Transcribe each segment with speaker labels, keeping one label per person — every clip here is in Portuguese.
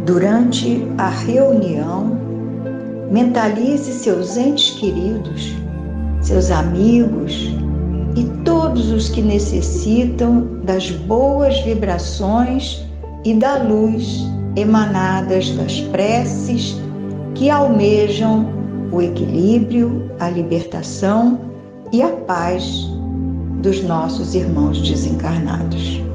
Speaker 1: Durante a reunião, mentalize seus entes queridos, seus amigos e todos os que necessitam das boas vibrações e da luz emanadas das preces que almejam o equilíbrio, a libertação e a paz dos nossos irmãos desencarnados.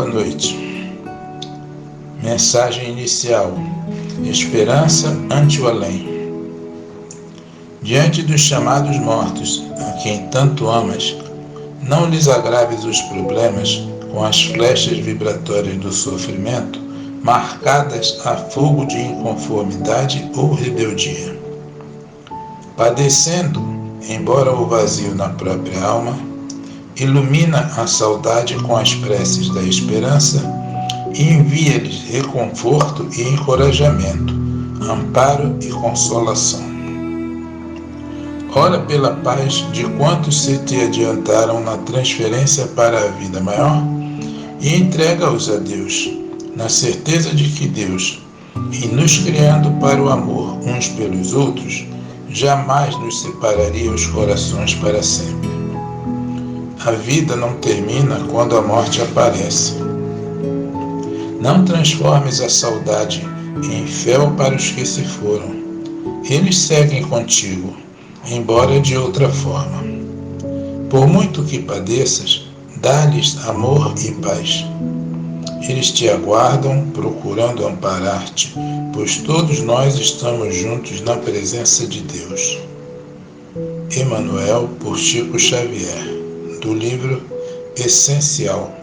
Speaker 2: Boa noite. Mensagem inicial: esperança ante o além. Diante dos chamados mortos, a quem tanto amas, não lhes agraves os problemas com as flechas vibratórias do sofrimento, marcadas a fogo de inconformidade ou rebeldia. Padecendo, embora o vazio na própria alma, ilumina a saudade com as preces da esperança e envia-lhes reconforto e encorajamento, amparo e consolação. Ora pela paz de quantos se te adiantaram na transferência para a vida maior e entrega-os a Deus, na certeza de que Deus, em nos criando para o amor uns pelos outros, jamais nos separaria os corações para sempre. A vida não termina quando a morte aparece. Não transformes a saudade em fel para os que se foram. Eles seguem contigo, embora de outra forma. Por muito que padeças, dá-lhes amor e paz. Eles te aguardam, procurando amparar-te, pois todos nós estamos juntos na presença de Deus. Emmanuel, por Chico Xavier, do livro Essencial.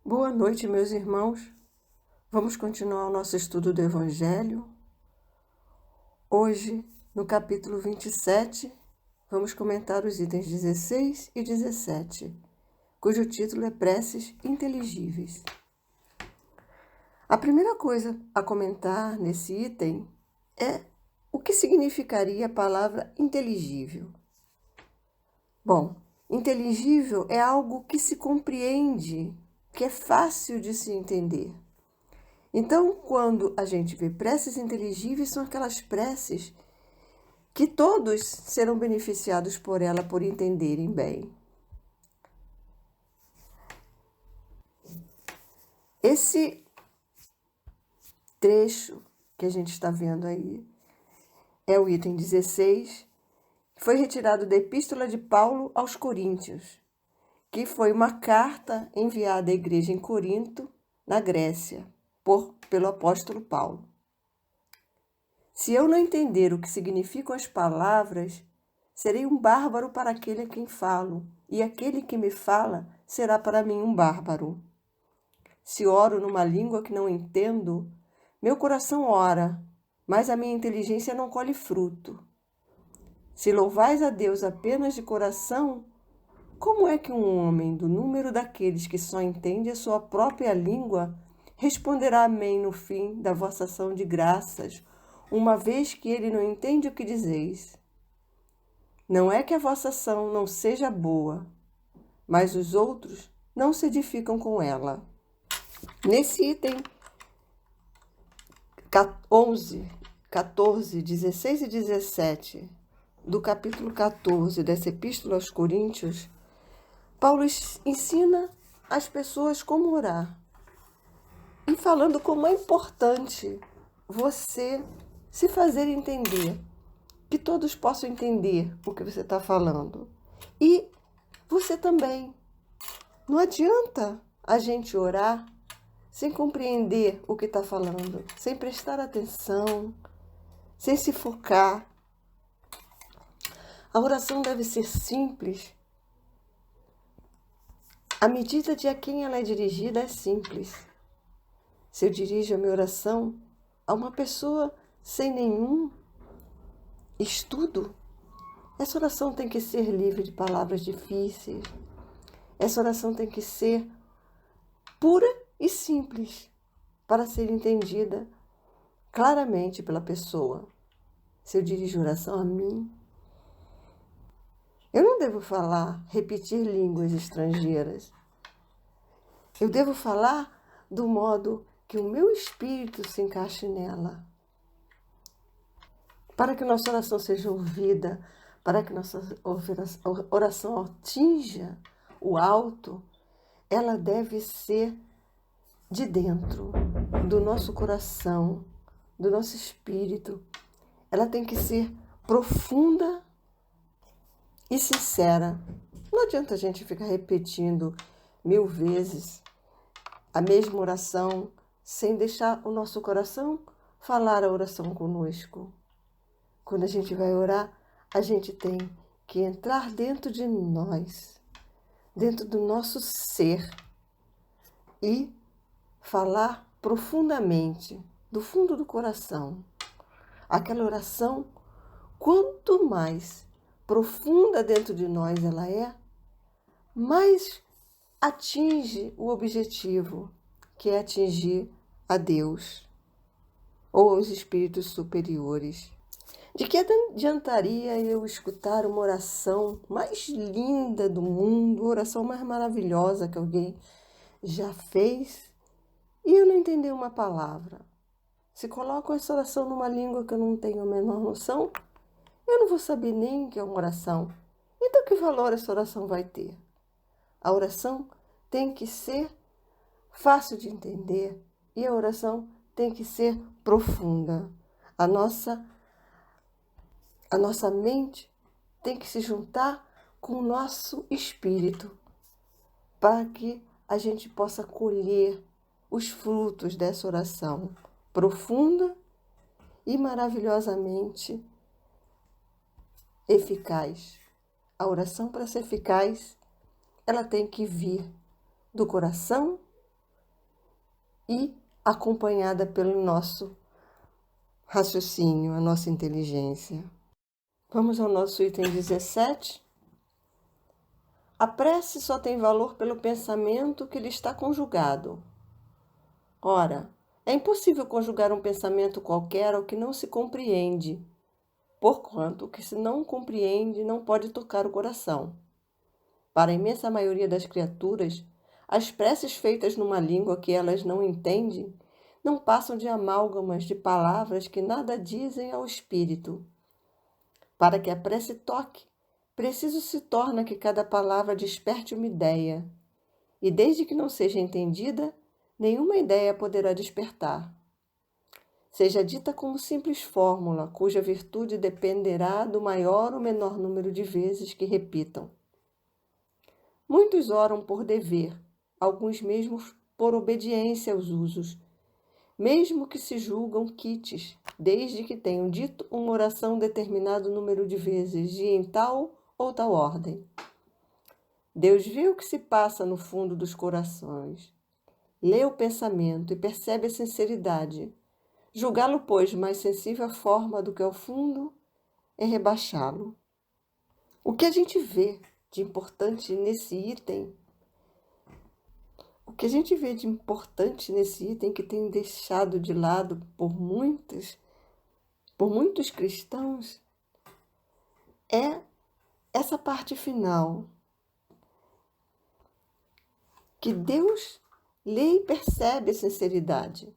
Speaker 3: Boa noite, meus irmãos. Vamos continuar o nosso estudo do Evangelho. Hoje, no capítulo 27, vamos comentar os itens 16 e 17, cujo título é Preces Inteligíveis. A primeira coisa a comentar nesse item é o que significaria a palavra inteligível. Bom, inteligível é algo que se compreende, que é fácil de se entender. Então, quando a gente vê preces inteligíveis, são aquelas preces que todos serão beneficiados por ela, por entenderem bem. Esse trecho que a gente está vendo aí é o item 16, que foi retirado da Epístola de Paulo aos Coríntios, que foi uma carta enviada à igreja em Corinto, na Grécia, pelo apóstolo Paulo. Se eu não entender o que significam as palavras, serei um bárbaro para aquele a quem falo, e aquele que me fala será para mim um bárbaro. Se oro numa língua que não entendo, meu coração ora, mas a minha inteligência não colhe fruto. Se louvais a Deus apenas de coração, como é que um homem do número daqueles que só entende a sua própria língua responderá amém no fim da vossa ação de graças, uma vez que ele não entende o que dizeis? Não é que a vossa ação não seja boa, mas os outros não se edificam com ela. Nesse item 11, 14, 16 e 17 do capítulo 14 dessa Epístola aos Coríntios, Paulo ensina as pessoas como orar e falando como é importante você se fazer entender, que todos possam entender o que você está falando. E você também. Não adianta a gente orar sem compreender o que está falando, sem prestar atenção, sem se focar. A oração deve ser simples. A medida de a quem ela é dirigida é simples. Se eu dirijo a minha oração a uma pessoa sem nenhum estudo, essa oração tem que ser livre de palavras difíceis. Essa oração tem que ser pura e simples para ser entendida claramente pela pessoa. Se eu dirijo oração a mim, eu não devo repetir línguas estrangeiras. Eu devo falar do modo que o meu espírito se encaixe nela. Para que nossa oração seja ouvida, para que nossa oração atinja o alto, ela deve ser de dentro do nosso coração, do nosso espírito. Ela tem que ser profunda e sincera. Não adianta a gente ficar repetindo 1000 vezes a mesma oração sem deixar o nosso coração falar a oração conosco. Quando a gente vai orar, a gente tem que entrar dentro de nós, dentro do nosso ser e falar profundamente, do fundo do coração. Aquela oração, quanto mais profunda dentro de nós ela é, mais atinge o objetivo, que é atingir a Deus ou aos espíritos superiores. De que adiantaria eu escutar uma oração mais linda do mundo, a oração mais maravilhosa que alguém já fez, e eu não entender uma palavra? Se colocam essa oração numa língua que eu não tenho a menor noção, eu não vou saber nem que é uma oração. Então, que valor essa oração vai ter? A oração tem que ser fácil de entender e a oração tem que ser profunda. A nossa mente tem que se juntar com o nosso espírito para que a gente possa colher os frutos dessa oração profunda e maravilhosamente eficaz. A oração, para ser eficaz, ela tem que vir do coração e acompanhada pelo nosso raciocínio, a nossa inteligência. Vamos ao nosso item 17. A prece só tem valor pelo pensamento que lhe está conjugado. Ora, é impossível conjugar um pensamento qualquer ao que não se compreende, porquanto o que se não compreende não pode tocar o coração. Para a imensa maioria das criaturas, as preces feitas numa língua que elas não entendem não passam de amálgamas de palavras que nada dizem ao espírito. Para que a prece toque, preciso se torna que cada palavra desperte uma ideia, e desde que não seja entendida, nenhuma ideia poderá despertar. Seja dita como simples fórmula, cuja virtude dependerá do maior ou menor número de vezes que repitam. Muitos oram por dever, alguns mesmo por obediência aos usos, mesmo que se julgam quites, desde que tenham dito uma oração um determinado número de vezes e em tal ou tal ordem. Deus vê o que se passa no fundo dos corações, lê o pensamento e percebe a sinceridade. Julgá-lo, pois, mais sensível à forma do que ao fundo é rebaixá-lo. O que a gente vê de importante nesse item, que tem deixado de lado por muitos cristãos, é essa parte final, que Deus lê e percebe a sinceridade.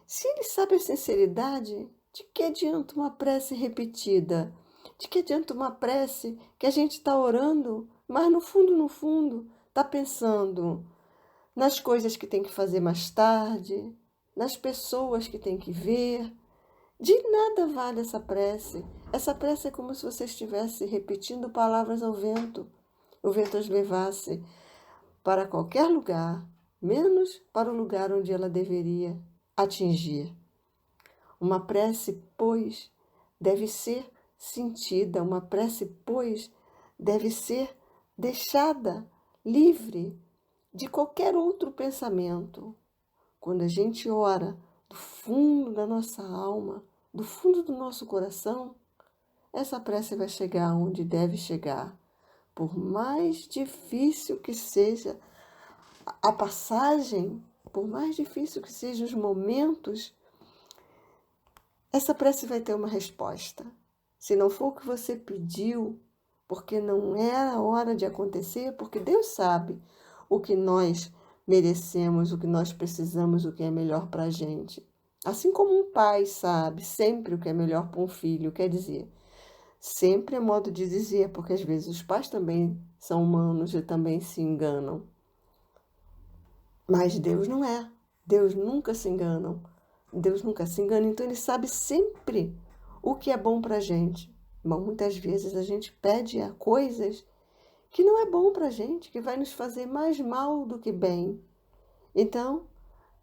Speaker 3: Se Ele sabe a sinceridade, de que adianta uma prece repetida? De que adianta uma prece que a gente está orando, mas no fundo, está pensando nas coisas que tem que fazer mais tarde, nas pessoas que tem que ver? De nada vale essa prece. Essa prece é como se você estivesse repetindo palavras ao vento. O vento as levasse para qualquer lugar, menos para o lugar onde ela deveria atingir. Uma prece, pois, deve ser sentida, uma prece, pois, deve ser deixada livre de qualquer outro pensamento. Quando a gente ora do fundo da nossa alma, do fundo do nosso coração, essa prece vai chegar onde deve chegar. Por mais difícil que seja a passagem, por mais difícil que sejam os momentos, essa prece vai ter uma resposta. Se não for o que você pediu, porque não era a hora de acontecer, porque Deus sabe o que nós merecemos, o que nós precisamos, o que é melhor para a gente. Assim como um pai sabe sempre o que é melhor para um filho, quer dizer, sempre é modo de dizer, porque às vezes os pais também são humanos e também se enganam. Mas Deus não é. Deus nunca se engana. Deus nunca se engana, então Ele sabe sempre o que é bom para a gente. Mas muitas vezes a gente pede a coisas que não é bom para a gente, que vai nos fazer mais mal do que bem. Então,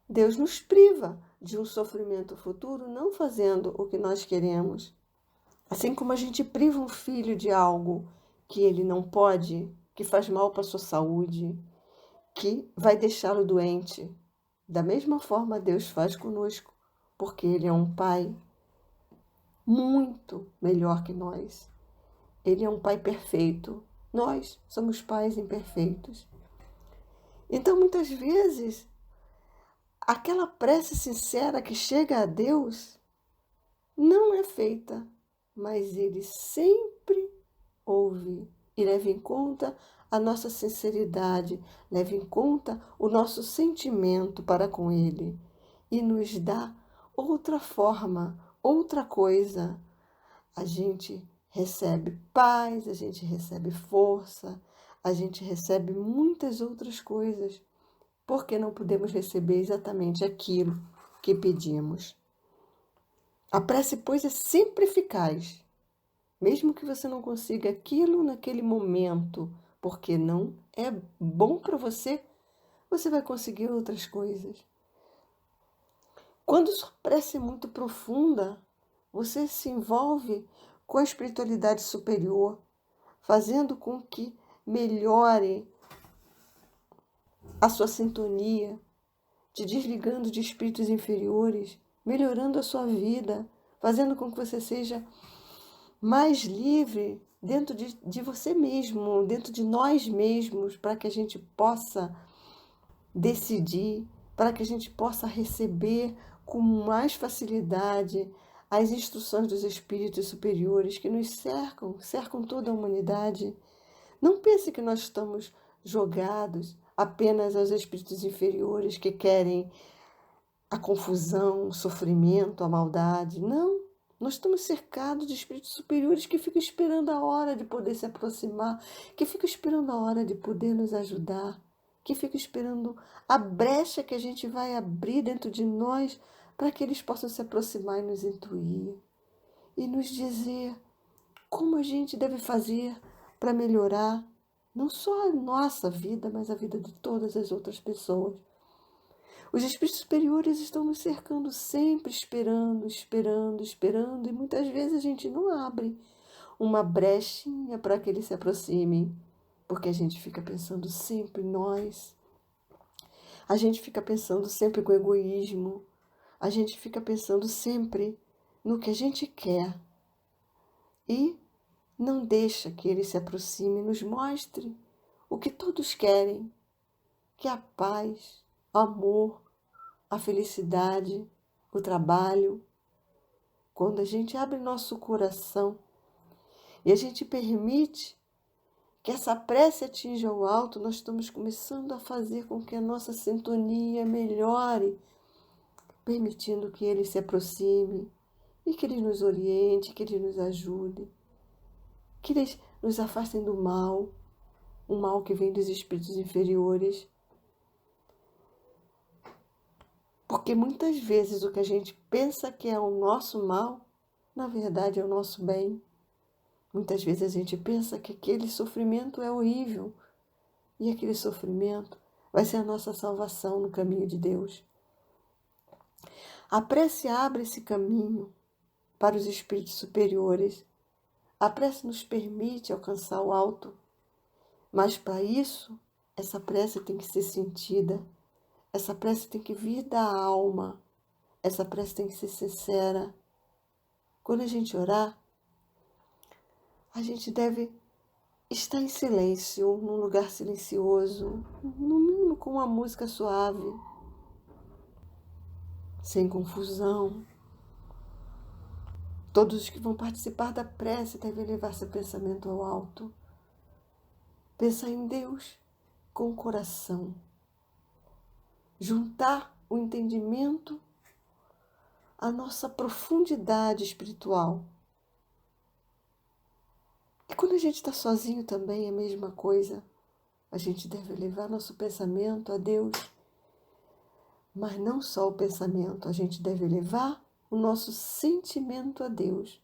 Speaker 3: Deus nos priva de um sofrimento futuro, não fazendo o que nós queremos. Assim como a gente priva um filho de algo que ele não pode, que faz mal para a sua saúde, que vai deixá-lo doente. Da mesma forma, Deus faz conosco, porque Ele é um Pai muito melhor que nós. Ele é um Pai perfeito. Nós somos pais imperfeitos. Então, muitas vezes, aquela prece sincera que chega a Deus não é feita, mas Ele sempre ouve e leva em conta a nossa sinceridade, leva em conta o nosso sentimento para com Ele e nos dá outra forma, outra coisa. A gente recebe paz, a gente recebe força, a gente recebe muitas outras coisas, porque não podemos receber exatamente aquilo que pedimos. A prece, pois, é sempre eficaz, mesmo que você não consiga aquilo naquele momento, porque não é bom para você, você vai conseguir outras coisas. Quando sua prece é muito profunda, você se envolve com a espiritualidade superior, fazendo com que melhore a sua sintonia, te desligando de espíritos inferiores, melhorando a sua vida, fazendo com que você seja mais livre dentro de você mesmo, dentro de nós mesmos, para que a gente possa decidir, para que a gente possa receber com mais facilidade as instruções dos espíritos superiores que nos cercam toda a humanidade. Não pense que nós estamos jogados apenas aos espíritos inferiores que querem a confusão, o sofrimento, a maldade. Não, nós estamos cercados de espíritos superiores que ficam esperando a hora de poder se aproximar, que ficam esperando a hora de poder nos ajudar, que ficam esperando a brecha que a gente vai abrir dentro de nós para que eles possam se aproximar e nos intuir e nos dizer como a gente deve fazer para melhorar não só a nossa vida, mas a vida de todas as outras pessoas. Os espíritos superiores estão nos cercando sempre, esperando, e muitas vezes a gente não abre uma brechinha para que eles se aproximem, porque a gente fica pensando sempre em nós, a gente fica pensando sempre com egoísmo, a gente fica pensando sempre no que a gente quer e não deixa que ele se aproxime e nos mostre o que todos querem, que é a paz, o amor, a felicidade, o trabalho. Quando a gente abre nosso coração e a gente permite que essa prece atinja o alto, nós estamos começando a fazer com que a nossa sintonia melhore, permitindo que ele se aproxime e que ele nos oriente, que ele nos ajude, que eles nos afastem do mal, o mal que vem dos espíritos inferiores. Porque muitas vezes o que a gente pensa que é o nosso mal, na verdade é o nosso bem. Muitas vezes a gente pensa que aquele sofrimento é horrível e aquele sofrimento vai ser a nossa salvação no caminho de Deus. A prece abre esse caminho para os espíritos superiores. A prece nos permite alcançar o alto, mas para isso, essa prece tem que ser sentida, essa prece tem que vir da alma, essa prece tem que ser sincera. Quando a gente orar, a gente deve estar em silêncio, num lugar silencioso, no mínimo com uma música suave, sem confusão. Todos os que vão participar da prece devem levar seu pensamento ao alto. Pensar em Deus com o coração. juntar o entendimento à nossa profundidade espiritual. E quando a gente está sozinho também é a mesma coisa. A gente deve levar nosso pensamento a Deus. Mas não só o pensamento, a gente deve levar o nosso sentimento a Deus.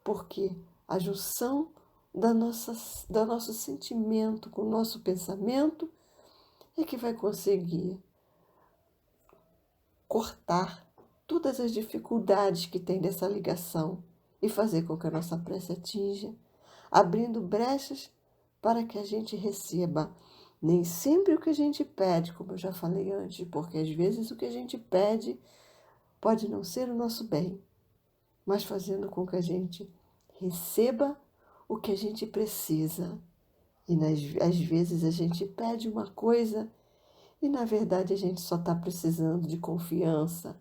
Speaker 3: Porque a junção do nosso sentimento com o nosso pensamento é que vai conseguir cortar todas as dificuldades que tem dessa ligação e fazer com que a nossa prece atinja, abrindo brechas para que a gente receba nem sempre o que a gente pede, como eu já falei antes, porque às vezes o que a gente pede pode não ser o nosso bem, mas fazendo com que a gente receba o que a gente precisa. E às vezes a gente pede uma coisa e na verdade a gente só está precisando de confiança,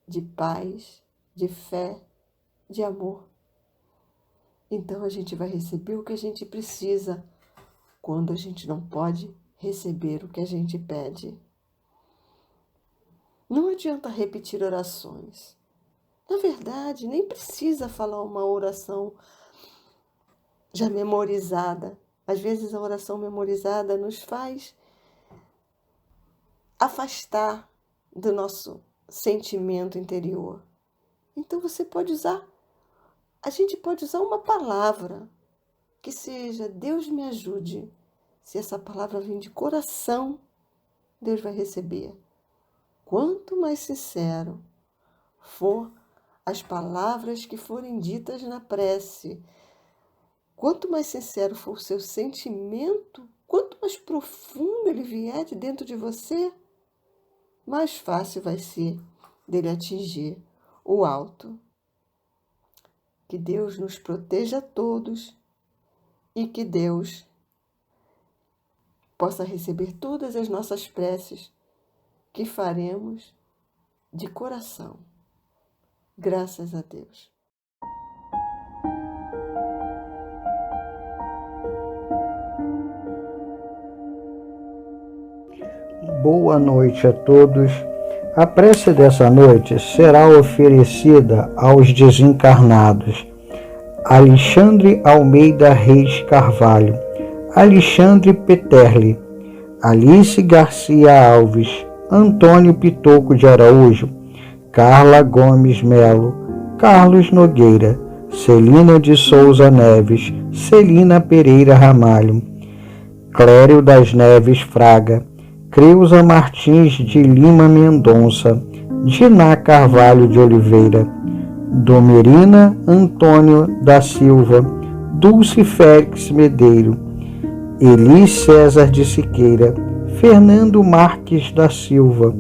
Speaker 3: de paz, de fé, de amor. Então a gente vai receber o que a gente precisa quando a gente não pode receber o que a gente pede. Não adianta repetir orações. Na verdade, nem precisa falar uma oração já memorizada. Às vezes a oração memorizada nos faz afastar do nosso sentimento interior. Então a gente pode usar uma palavra que seja Deus me ajude. Se essa palavra vem de coração, Deus vai receber. Quanto mais sincero for as palavras que forem ditas na prece, quanto mais sincero for o seu sentimento, quanto mais profundo ele vier de dentro de você, mais fácil vai ser dele atingir o alto. Que Deus nos proteja a todos e que Deus possa receber todas as nossas preces que faremos de coração. Graças a Deus.
Speaker 4: Boa noite a todos. A prece dessa noite será oferecida aos desencarnados Alexandre Almeida Reis Carvalho, Alexandre Peterle, Alice Garcia Alves, Antônio Pitoco de Araújo, Carla Gomes Melo, Carlos Nogueira, Celina de Souza Neves, Celina Pereira Ramalho, Clério das Neves Fraga, Creuza Martins de Lima Mendonça, Diná Carvalho de Oliveira, Domerina Antônio da Silva, Dulce Félix Medeiro, Eli César de Siqueira, Fernando Marques da Silva,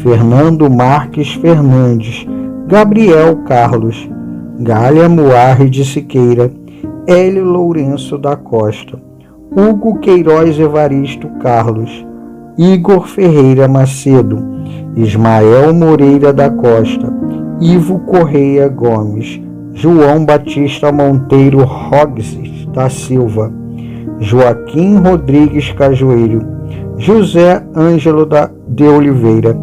Speaker 4: Fernando Marques Fernandes, Gabriel Carlos, Gália Moarre de Siqueira, Hélio Lourenço da Costa, Hugo Queiroz Evaristo Carlos, Igor Ferreira Macedo, Ismael Moreira da Costa, Ivo Correia Gomes, João Batista Monteiro Rogges da Silva, Joaquim Rodrigues Cajueiro, José Ângelo de Oliveira,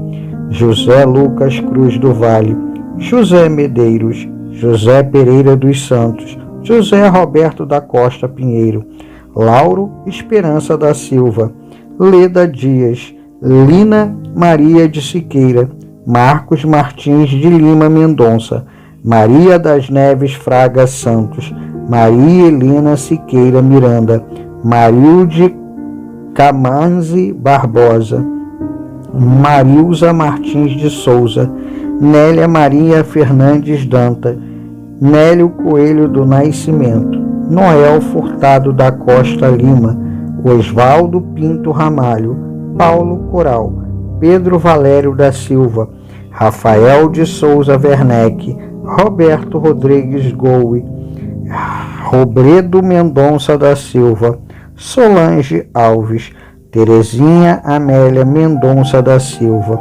Speaker 4: José Lucas Cruz do Vale, José Medeiros, José Pereira dos Santos, José Roberto da Costa Pinheiro, Lauro Esperança da Silva, Leda Dias, Lina Maria de Siqueira, Marcos Martins de Lima Mendonça, Maria das Neves Fraga Santos, Maria Helena Siqueira Miranda, Marilde Camanzi Barbosa, Marilza Martins de Souza, Nélia Maria Fernandes Danta, Nélio Coelho do Nascimento, Noel Furtado da Costa Lima, Osvaldo Pinto Ramalho, Paulo Coral, Pedro Valério da Silva, Rafael de Souza Werneck, Roberto Rodrigues Goue, Robredo Mendonça da Silva, Solange Alves, Terezinha Amélia Mendonça da Silva,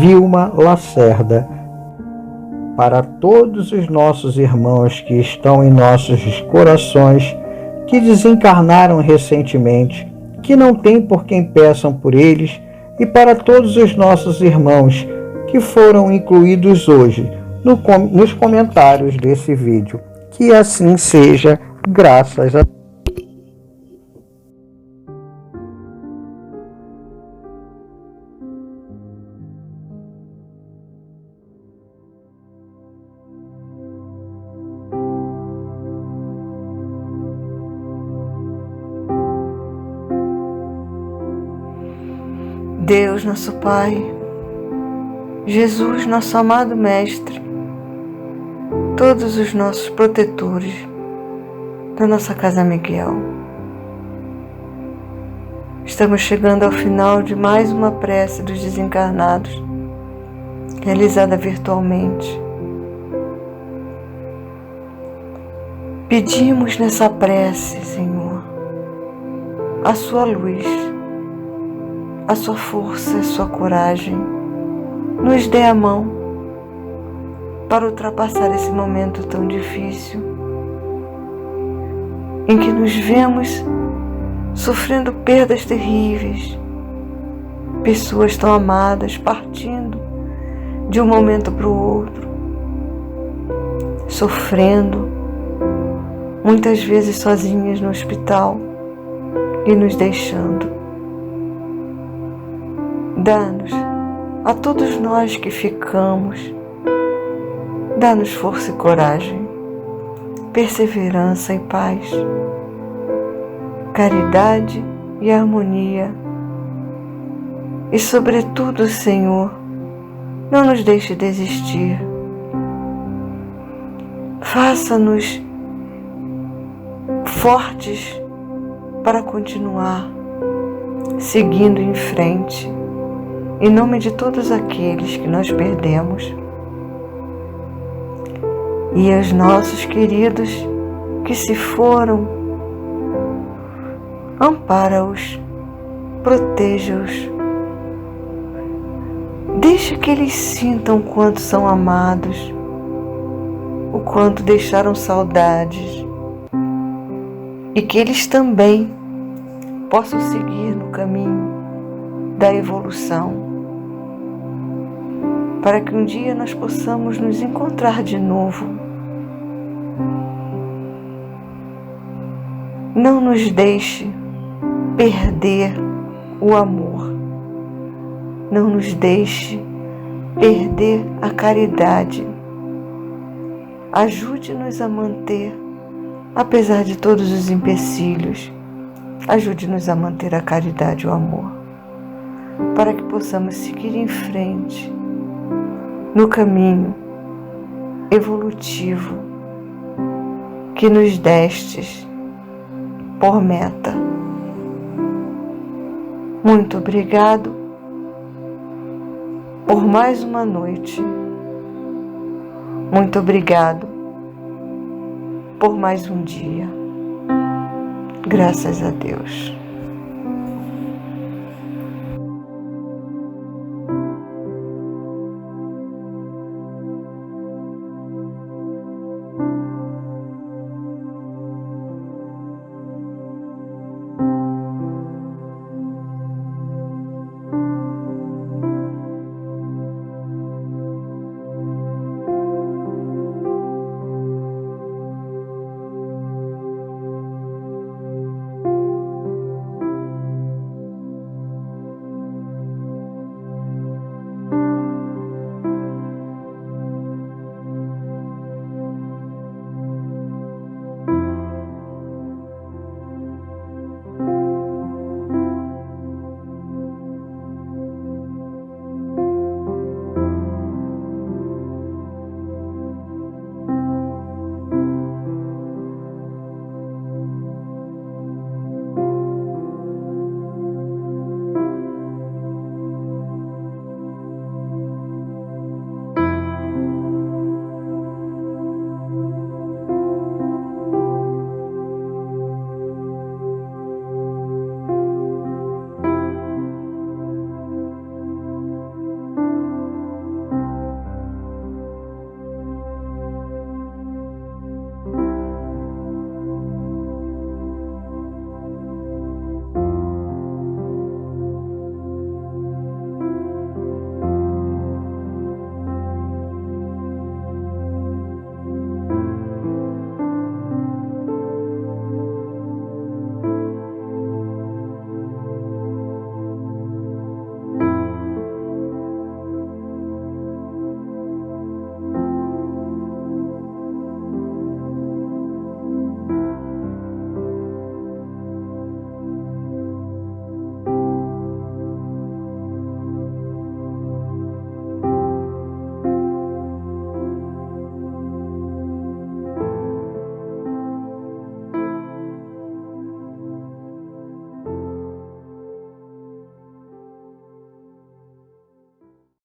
Speaker 4: Vilma Lacerda. Para todos os nossos irmãos que estão em nossos corações, que desencarnaram recentemente, que não tem por quem peçam por eles, e para todos os nossos irmãos que foram incluídos hoje nos comentários desse vídeo. Que assim seja, graças a
Speaker 3: Deus, nosso Pai, Jesus, nosso amado Mestre, todos os nossos protetores da nossa Casa Miguel. Estamos chegando ao final de mais uma prece dos desencarnados, realizada virtualmente. Pedimos nessa prece, Senhor, a sua luz, a sua força, a sua coragem. Nos dê a mão para ultrapassar esse momento tão difícil, em que nos vemos sofrendo perdas terríveis, pessoas tão amadas partindo de um momento para o outro, sofrendo, muitas vezes sozinhas no hospital e nos deixando. Dá-nos, a todos nós que ficamos, dá-nos força e coragem, perseverança e paz, caridade e harmonia. E sobretudo, Senhor, não nos deixe desistir. Faça-nos fortes para continuar seguindo em frente, em nome de todos aqueles que nós perdemos e os nossos queridos que se foram, ampara-os, proteja-os, deixa que eles sintam o quanto são amados, o quanto deixaram saudades, e que eles também possam seguir no caminho da evolução, para que um dia nós possamos nos encontrar de novo. Não nos deixe perder o amor, não nos deixe perder a caridade. Ajude-nos a manter, apesar de todos os empecilhos, ajude-nos a manter a caridade e o amor, para que possamos seguir em frente no caminho evolutivo que nos destes por meta. Muito obrigado por mais uma noite. Muito obrigado por mais um dia. Graças a Deus.